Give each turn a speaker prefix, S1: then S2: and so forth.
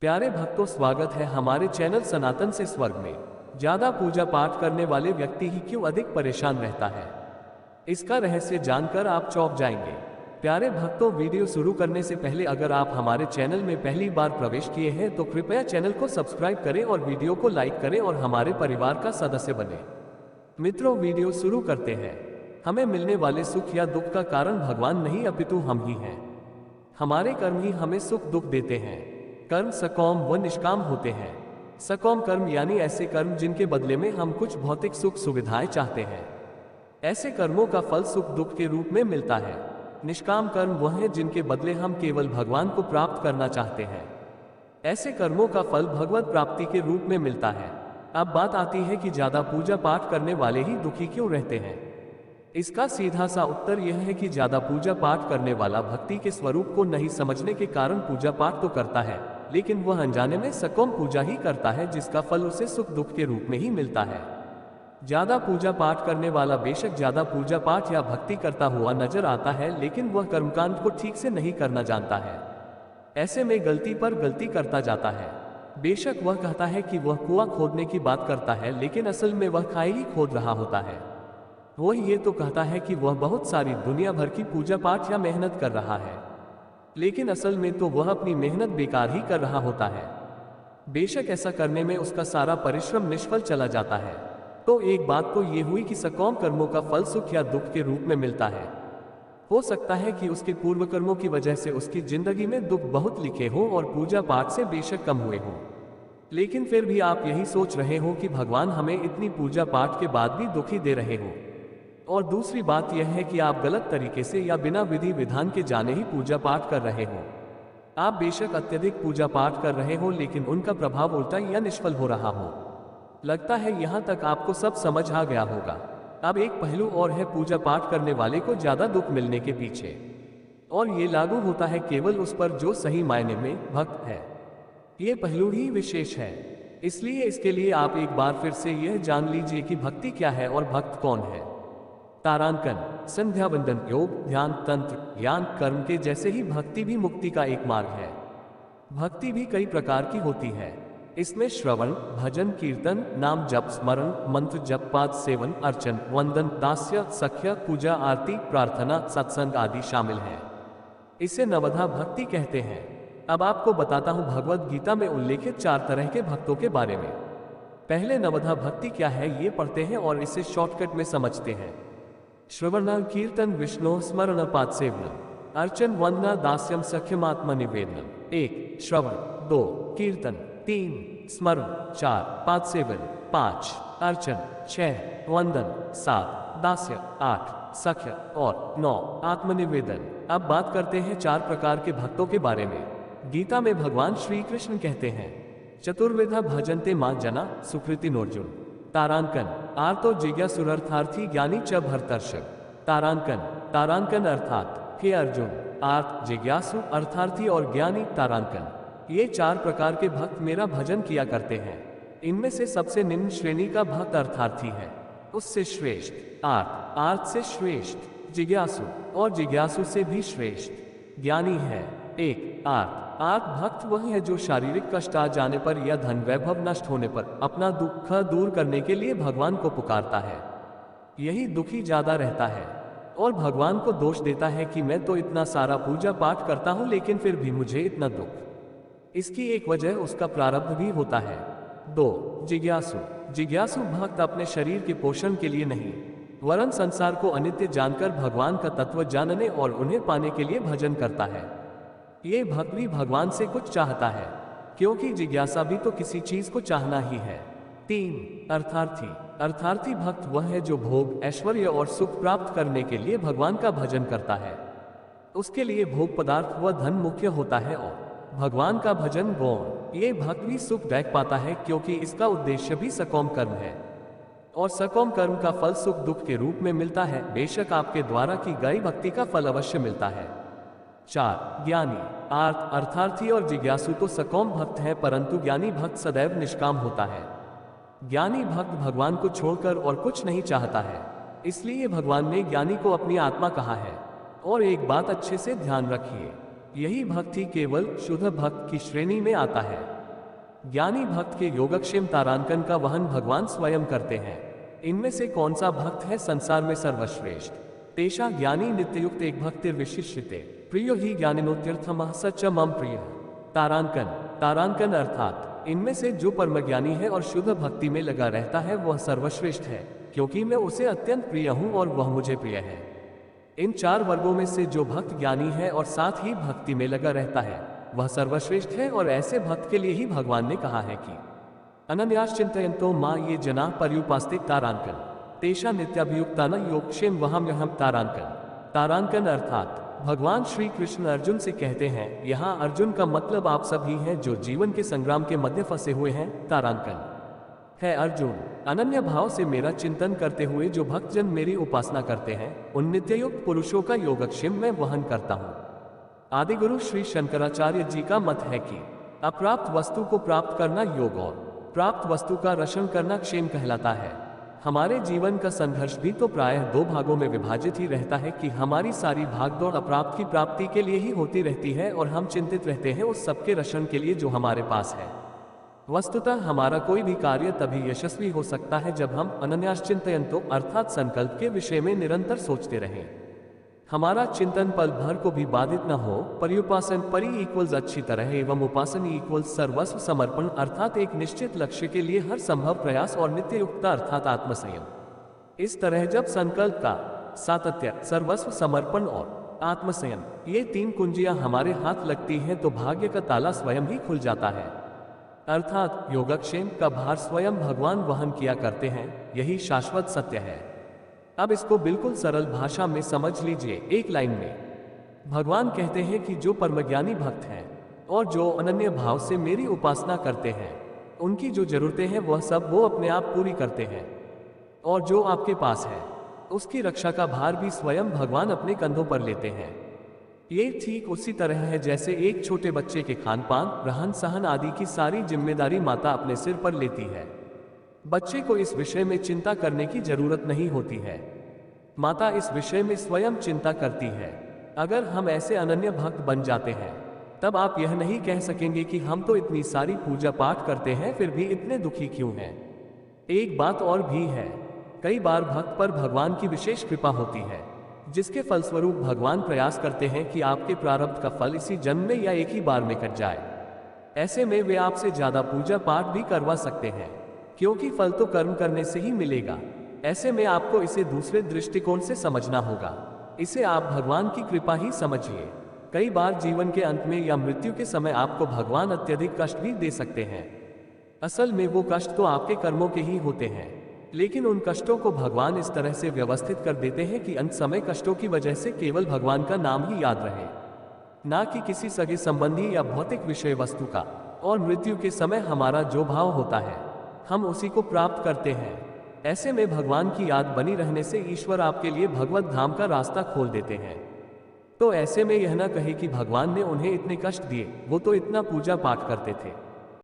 S1: प्यारे भक्तों, स्वागत है हमारे चैनल सनातन से स्वर्ग में। ज्यादा पूजा पाठ करने वाले व्यक्ति ही क्यों अधिक परेशान रहता है, इसका रहस्य जानकर आप चौंक जाएंगे। प्यारे भक्तों, वीडियो शुरू करने से पहले अगर आप हमारे चैनल में पहली बार प्रवेश किए हैं तो कृपया चैनल को सब्सक्राइब करें और वीडियो को लाइक करें और हमारे परिवार का सदस्य बने। मित्रों, वीडियो शुरू करते हैं। हमें मिलने वाले सुख या दुख का कारण भगवान नहीं अपितु हम ही हैं। हमारे कर्म ही हमें सुख दुख देते हैं। कर्म सकौम व निष्काम होते हैं। सकौम कर्म यानी ऐसे कर्म जिनके बदले में हम कुछ भौतिक सुख सुविधाएं चाहते हैं। ऐसे कर्मों का फल सुख दुख के रूप में मिलता है। निष्काम कर्म वह है जिनके बदले हम केवल भगवान को प्राप्त करना चाहते हैं। ऐसे कर्मों का फल भगवत प्राप्ति के रूप में मिलता है। अब बात आती है कि ज्यादा पूजा पाठ करने वाले ही दुखी क्यों रहते हैं। इसका सीधा सा उत्तर यह है कि ज्यादा पूजा पाठ करने वाला भक्ति के स्वरूप को नहीं समझने के कारण पूजा पाठ तो करता है, लेकिन वह अनजाने में सकौम पूजा ही करता है, जिसका फल उसे सुख दुख के रूप में ही मिलता है। ज्यादा पूजा पाठ करने वाला बेशक ज्यादा पूजा पाठ या भक्ति करता हुआ नजर आता है, लेकिन वह कर्मकांड को ठीक से नहीं करना जानता है। ऐसे में गलती पर गलती करता जाता है। बेशक वह कहता है कि वह कुआं खोदने की बात करता है, लेकिन असल में वह खाई ही खोद रहा होता है। वह ये तो कहता है कि वह बहुत सारी दुनिया भर की पूजा पाठ या मेहनत कर रहा है, लेकिन असल में तो वह अपनी मेहनत बेकार ही कर रहा होता है। बेशक ऐसा करने में उसका सारा परिश्रम निष्फल चला जाता है। तो एक बात तो ये हुई कि सकौम कर्मों का फल सुख या दुख के रूप में मिलता है। हो सकता है कि उसके पूर्व कर्मों की वजह से उसकी जिंदगी में दुख बहुत लिखे हों और पूजा पाठ से बेशक कम हुए हों, लेकिन फिर भी आप यही सोच रहे हो कि भगवान हमें इतनी पूजा पाठ के बाद भी दुखी दे रहे हो। और दूसरी बात यह है कि आप गलत तरीके से या बिना विधि विधान के जाने ही पूजा पाठ कर रहे हो। आप बेशक अत्यधिक पूजा पाठ कर रहे हो, लेकिन उनका प्रभाव उल्टा या निष्फल हो रहा हो। लगता है यहाँ तक आपको सब समझ आ गया होगा। अब एक पहलू और है पूजा पाठ करने वाले को ज्यादा दुख मिलने के पीछे, और ये लागू होता है केवल उस पर जो सही मायने में भक्त है। ये पहलू ही विशेष है, इसलिए इसके लिए आप एक बार फिर से यह जान लीजिए कि भक्ति क्या है और भक्त कौन है। तारांकन, संध्या वंदन, योग, ध्यान, तंत्र, ज्ञान, कर्म के जैसे ही भक्ति भी मुक्ति का एक मार्ग है। भक्ति भी कई प्रकार की होती है। इसमें श्रवण, भजन, कीर्तन, नाम जप, स्मरण, मंत्र जप, पाद सेवन, अर्चन, वंदन, दास्य, सख्य, पूजा, आरती, प्रार्थना, सत्संग आदि शामिल है। इसे नवधा भक्ति कहते हैं। अब आपको बताता हूँ भगवद गीता में उल्लेखित 4 तरह के भक्तों के बारे में। पहले नवधा भक्ति क्या है ये पढ़ते हैं और इसे शॉर्टकट में समझते हैं। श्रवण कीर्तन विष्णु स्मरण पाद सेवन, अर्चन वंदना दास्यम सख्यमात्म निवेदन। 1 श्रवण, 2 कीर्तन, 3 स्मरण, 4 पाद सेवन, 5 अर्चन, 6 वंदन, 7 दास्य, 8 सख्य और 9 आत्मनिवेदन। अब बात करते हैं 4 प्रकार के भक्तों के बारे में। गीता में भगवान श्री कृष्ण कहते हैं, चतुर्विधा भजन्ते मां जना सुकृति नोर्जुन। तारांकन, आर्तो जिज्ञासुरर्थार्थी ज्ञानी च भरतर्षभ। तारांकन, तारांकन अर्थात हे अर्जुन, आर्त जिज्ञासु, अर्थार्थी और ज्ञानी। तारांकन, ये 4 प्रकार के भक्त मेरा भजन किया करते हैं। इनमें से सबसे निम्न श्रेणी का भक्त अर्थार्थी है, उससे श्रेष्ठ आर्त, आर्त से श्रेष्ठ जिज्ञासु और जिज्ञासु से भी श्रेष्ठ ज्ञानी है। 1 आर्त, आर्त भक्त वह है जो शारीरिक कष्ट आ जाने पर या धन वैभव नष्ट होने पर अपना दुख दूर करने के लिए भगवान को पुकारता है। यही दुखी ज्यादा रहता है और भगवान को दोष देता है कि मैं तो इतना सारा पूजा पाठ करता हूं, लेकिन फिर भी मुझे इतना दुख। इसकी एक वजह उसका प्रारब्ध भी होता है। 2 जिज्ञासु, जिज्ञासु भक्त अपने शरीर के पोषण के लिए नहीं वरन संसार को अनित्य जानकर भगवान का तत्व जानने और उन्हें पाने के लिए भजन करता है। ये भक्त भी भगवान से कुछ चाहता है, क्योंकि जिज्ञासा भी तो किसी चीज को चाहना ही है। 3 अर्थार्थी, अर्थार्थी भक्त वह है जो भोग, ऐश्वर्य और सुख प्राप्त करने के लिए भगवान का भजन करता है। उसके लिए भोग पदार्थ व धन मुख्य होता है और भगवान का भजन गौण। ये भक्त भी सुख देख पाता है, क्योंकि इसका उद्देश्य भी सकौम कर्म है और सकौम कर्म का फल सुख दुख के रूप में मिलता है। बेशक आपके द्वारा की गई भक्ति का फल अवश्य मिलता है। 4 ज्ञानी, आर्त, अर्थार्थी और जिज्ञासु तो सकौम भक्त है, परंतु ज्ञानी भक्त सदैव निष्काम होता है। ज्ञानी भक्त भगवान को छोड़कर और कुछ नहीं चाहता है, इसलिए भगवान ने ज्ञानी को अपनी आत्मा कहा है। और एक बात अच्छे से ध्यान रखिए, यही भक्ति केवल शुद्ध भक्त की श्रेणी में आता है। ज्ञानी भक्त के योगक्षेम तारांकन का वहन भगवान स्वयं करते हैं। इनमें से कौन सा भक्त है संसार में सर्वश्रेष्ठ? तेषा ज्ञानी नित्ययुक्त एक भक्तिर विशिष्यते प्रियो ही ज्ञानिनोत्यर्थमः सच्च मम प्रिय। तारांकन। तारांकन अर्थात इनमें से जो परमज्ञानी है और शुद्ध भक्ति में लगा रहता है वह सर्वश्रेष्ठ है, क्योंकि मैं उसे अत्यंत प्रिय हूं और वह मुझे प्रिय है। इन 4 वर्गों में से जो भक्त ज्ञानी है और साथ ही भक्ति में लगा रहता है वह सर्वश्रेष्ठ है, और ऐसे भक्त के लिए ही भगवान ने कहा है कि अनन्याश्चिन्तयन्तो मां ये जना पर्युपास्ते तारांकन तेषा नित्याभियुक्तान योगक्षेम वहाम्यहम् तारांकन। तारांकन अर्थात भगवान श्री कृष्ण अर्जुन से कहते हैं, यहाँ अर्जुन का मतलब आप सभी हैं जो जीवन के संग्राम के मध्य फंसे हुए हैं। तारांकन है अर्जुन, अनन्य भाव से मेरा चिंतन करते हुए जो भक्तजन मेरी उपासना करते हैं उन नित्ययुक्त पुरुषों का योगक्षेम मैं वहन करता हूँ। आदिगुरु श्री शंकराचार्य जी का मत है कि अप्राप्त वस्तु को प्राप्त करना योग और प्राप्त वस्तु का रक्षण करना क्षेम कहलाता है। हमारे जीवन का संघर्ष भी तो प्रायः 2 भागों में विभाजित ही रहता है कि हमारी सारी भागदौड़ अप्राप्त की प्राप्ति के लिए ही होती रहती है और हम चिंतित रहते हैं उस सबके रक्षण के लिए जो हमारे पास है। वस्तुतः हमारा कोई भी कार्य तभी यशस्वी हो सकता है जब हम अनन्याश्चिन्तयन्तो अर्थात संकल्प के विषय में निरंतर सोचते रहें। हमारा चिंतन पल भर को भी बाधित न हो। पर्युपासन परि इक्वल्स अच्छी तरह एवं उपासन इक्वल्स सर्वस्व समर्पण अर्थात एक निश्चित लक्ष्य के लिए हर संभव प्रयास और नित्ययुक्ता अर्थात आत्मसंयम। इस तरह जब संकल्प का सातत्य, सर्वस्व समर्पण और आत्मसंयम ये 3 कुंजियां हमारे हाथ लगती हैं तो भाग्य का ताला स्वयं ही खुल जाता है। अर्थात योगक्षेम का भार स्वयं भगवान वहन किया करते हैं। यही शाश्वत सत्य है। अब इसको बिल्कुल सरल भाषा में समझ लीजिए। एक लाइन में भगवान कहते हैं कि जो परमज्ञानी भक्त हैं और जो अनन्य भाव से मेरी उपासना करते हैं उनकी जो जरूरतें हैं वह सब वो अपने आप पूरी करते हैं, और जो आपके पास है उसकी रक्षा का भार भी स्वयं भगवान अपने कंधों पर लेते हैं। ये ठीक उसी तरह है जैसे एक छोटे बच्चे के खान पान, रहन सहन आदि की सारी जिम्मेदारी माता अपने सिर पर लेती है। बच्चे को इस विषय में चिंता करने की जरूरत नहीं होती है, माता इस विषय में स्वयं चिंता करती है। अगर हम ऐसे अनन्य भक्त बन जाते हैं तब आप यह नहीं कह सकेंगे कि हम तो इतनी सारी पूजा पाठ करते हैं फिर भी इतने दुखी क्यों हैं। एक बात और भी है, कई बार भक्त पर भगवान की विशेष कृपा होती है जिसके फलस्वरूप भगवान प्रयास करते हैं कि आपके प्रारब्ध का फल इसी जन्म में या एक ही बार में कट जाए। ऐसे में वे आपसे ज्यादा पूजा पाठ भी करवा सकते हैं, क्योंकि फल तो कर्म करने से ही मिलेगा। ऐसे में आपको इसे दूसरे दृष्टिकोण से समझना होगा। इसे आप भगवान की कृपा ही समझिए। कई बार जीवन के अंत में या मृत्यु के समय आपको भगवान अत्यधिक कष्ट भी दे सकते हैं। असल में वो कष्ट तो आपके कर्मों के ही होते हैं, लेकिन उन कष्टों को भगवान इस तरह से व्यवस्थित कर देते हैं कि अंत समय कष्टों की वजह से केवल भगवान का नाम ही याद रहे, ना कि किसी सगे संबंधी या भौतिक विषय वस्तु का। और मृत्यु के समय हमारा जो भाव होता है हम उसी को प्राप्त करते हैं। ऐसे में भगवान की याद बनी रहने से ईश्वर आपके लिए भगवत धाम का रास्ता खोल देते हैं। तो ऐसे में यह ना कहे कि भगवान ने उन्हें इतने कष्ट दिए, वो तो इतना पूजा पाठ करते थे।